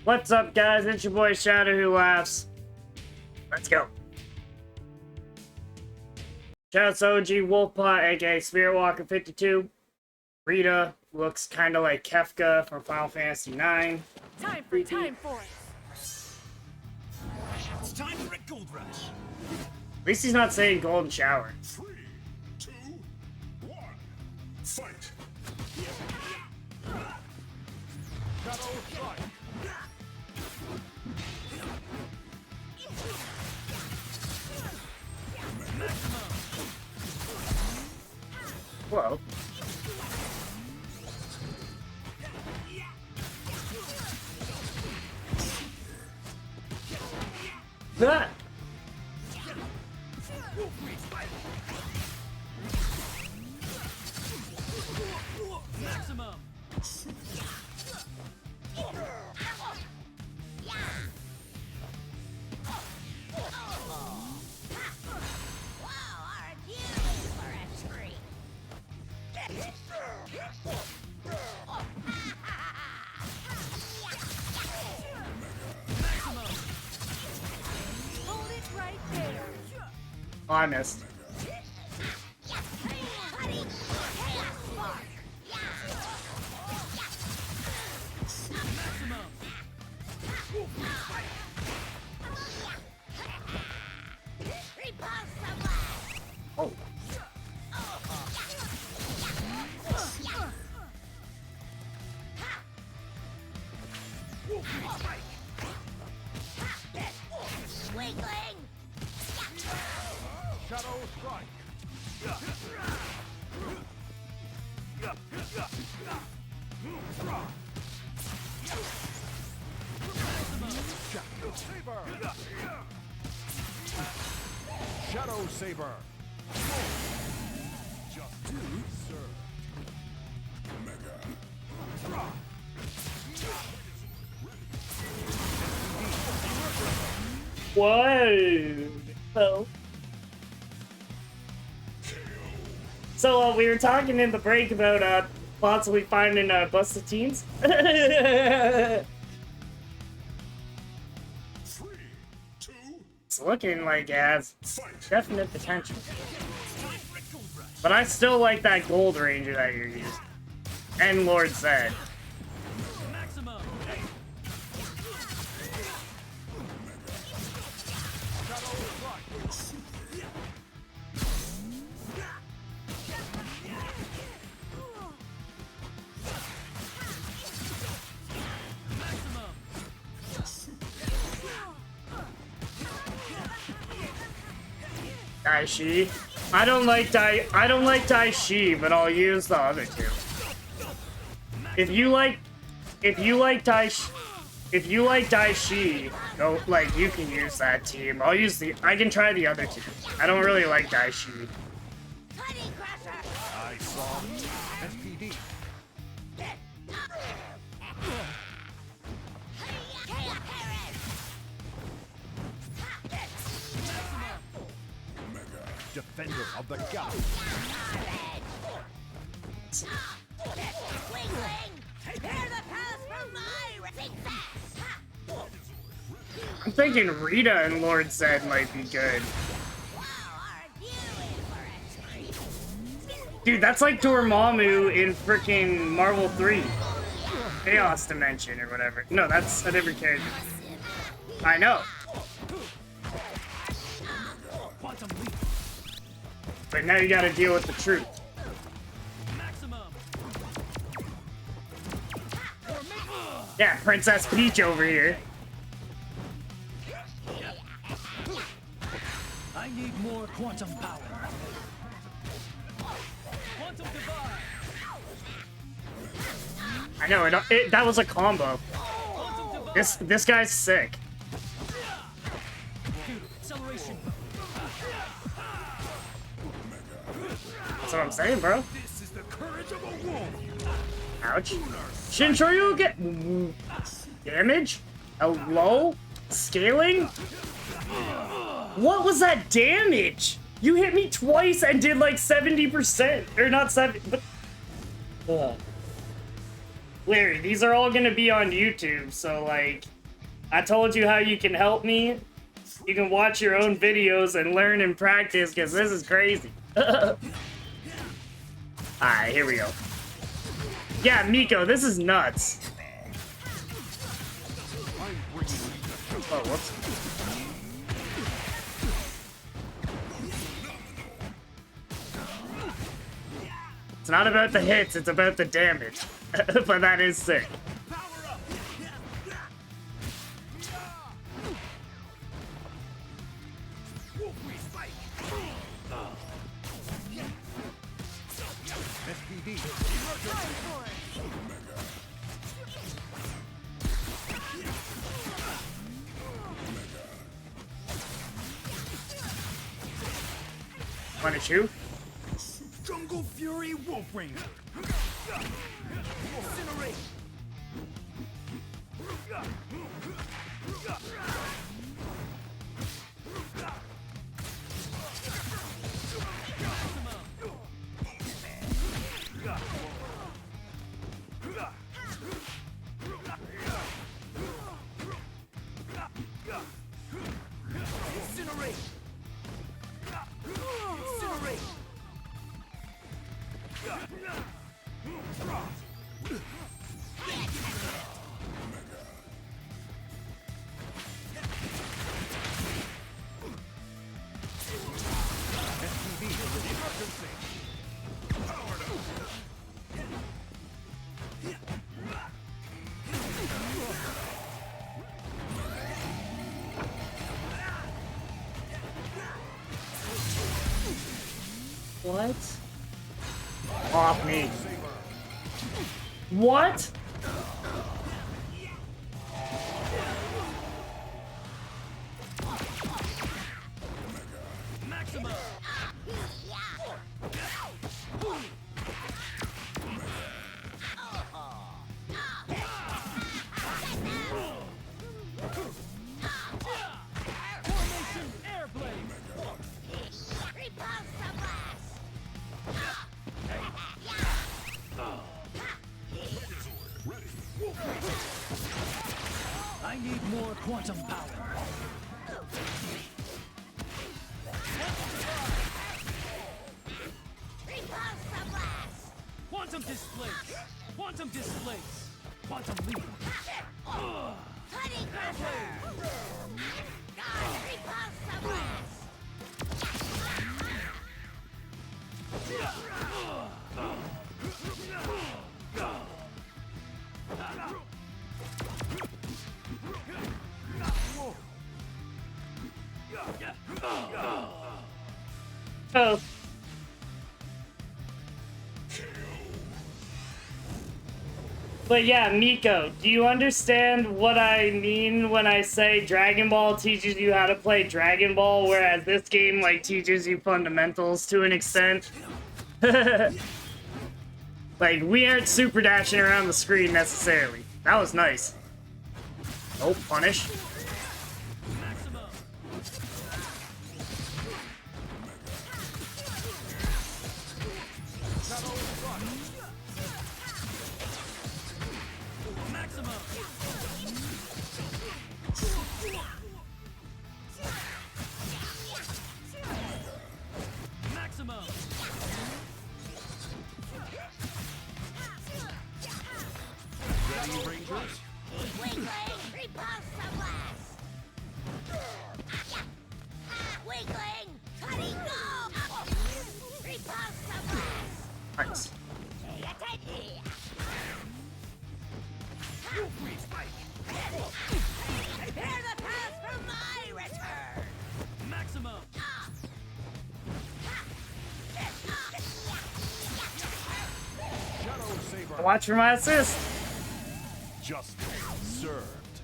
What's up, guys? It's your boy Shadow Who Laughs. Let's go. Shouts to OG Wolfpaw, aka Spiritwalker52. Rita looks kind of like Kefka from Final Fantasy IX. Time for it. It's time for a gold rush. At least he's not saying golden shower. 3, 2, 1, fight! Shadow strike! Whoa. That. Maximum. Hold it right there. Honest. Oh. Shadow strike! Shadow saber! Shadow saber! Just do, sir. Whoa. Oh. So we were talking in the break about possibly finding busted teens. 3, 2, It's looking like it has fight! definite potential. But I still like that gold ranger that you're using. And Lord said. Maximum. Shadow strike! Daishi. I don't like Daishi, but I'll use the other two. If you like Daishi, no, like you can use that team. I can try the other two. I don't really like Daishi. I saw SPD. Defender of the galaxy. I'm thinking Rita and Lord Zed might be good. Dude, that's like Dormammu in freaking Marvel 3. Chaos Dimension or whatever. No, that's a different character. I know. But now you gotta deal with the truth. Yeah, Princess Peach over here. I need more quantum power. Quantum divide. I know, that was a combo. This guy's sick. Acceleration. That's what I'm saying, bro. This is the courage of a wolf. Ouch. Shinshoryu get damage? Hello? Scaling? What was that damage? You hit me twice and did like 70%. Or not 70, but... Ugh. Larry, these are all gonna be on YouTube, so like, I told you how you can help me. You can watch your own videos and learn and practice, because this is crazy. Alright, here we go. Yeah, Miko, this is nuts. Oh, whoops. It's not about the hits, it's about the damage. But that is sick. SPD. Punish you. Jungle Fury Wolf Ranger. Incinerate. What? Off me. What? Maximum. Formation Airblade. I need more quantum power. Quantum displace. Quantum displace. Quantum leap. Oh. But yeah, Miko, do you understand what I mean when I say Dragon Ball teaches you how to play Dragon Ball, whereas this game, like, teaches you fundamentals to an extent? Like, we aren't super dashing around the screen necessarily. That was nice. Oh, punish. Nice. Prepare the path for my return! Maximum. Shadow Saber. Watch for my assist. Justice served.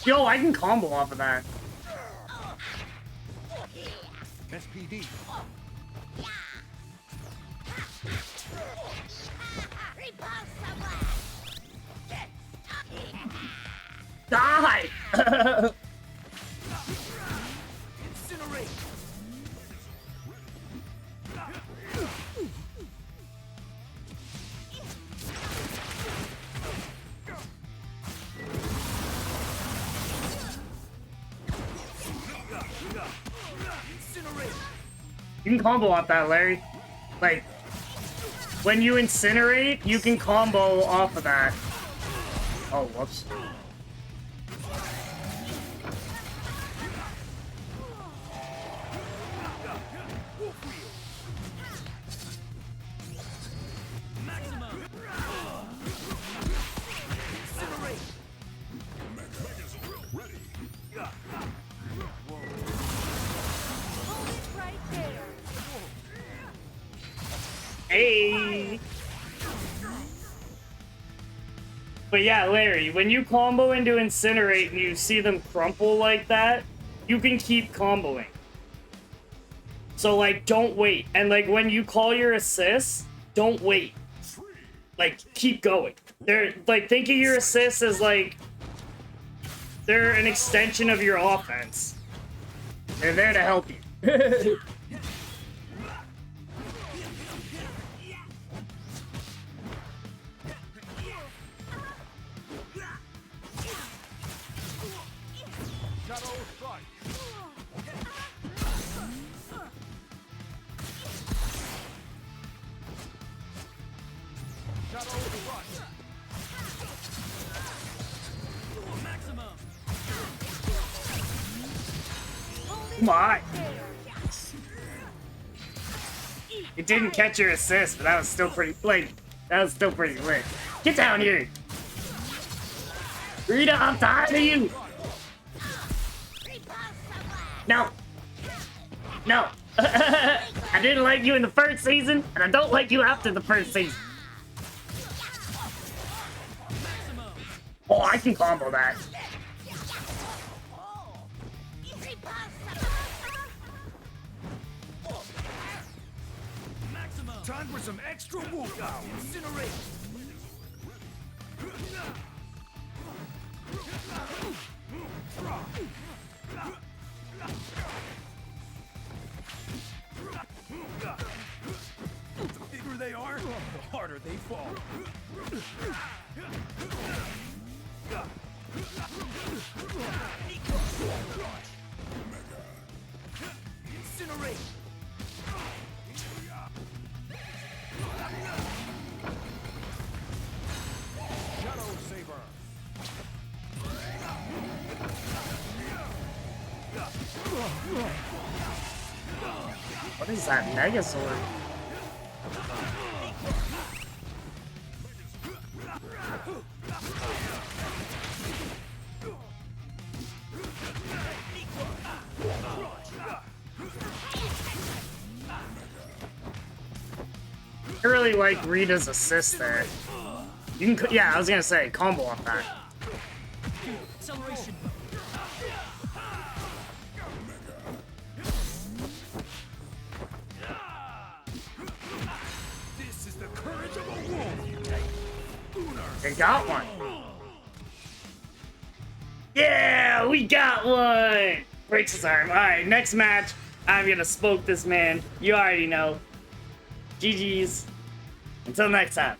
Yo, I can combo off of that. SPD. Die! Incinerate. You can combo off that, Larry. Like, when you incinerate, you can combo off of that. Oh, whoops. Hey! But yeah, Larry, when you combo into Incinerate and you see them crumple like that, you can keep comboing. So, like, don't wait. And, like, when you call your assists, don't wait. Like, keep going. They're, like, think of your assists as, like, they're an extension of your offense. They're there to help you. Come on. It didn't catch your assist, but that was still pretty, like, that was still pretty lit. Get down here. Rita, I'm tired of you. No. No. I didn't like you in the first season, and I don't like you after the first season. Oh, I can combo that. Time for some extra wolf down. Incinerate. The bigger they are, the harder they fall. Incinerate. What is that Megazord? I really like Rita's assist there. You can, yeah, I was gonna say combo off that. Acceleration. This is the courage of a wolf. They got one. Yeah, we got one. Breaks his arm. All right, next match. I'm gonna smoke this man. You already know. GG's. Until next time.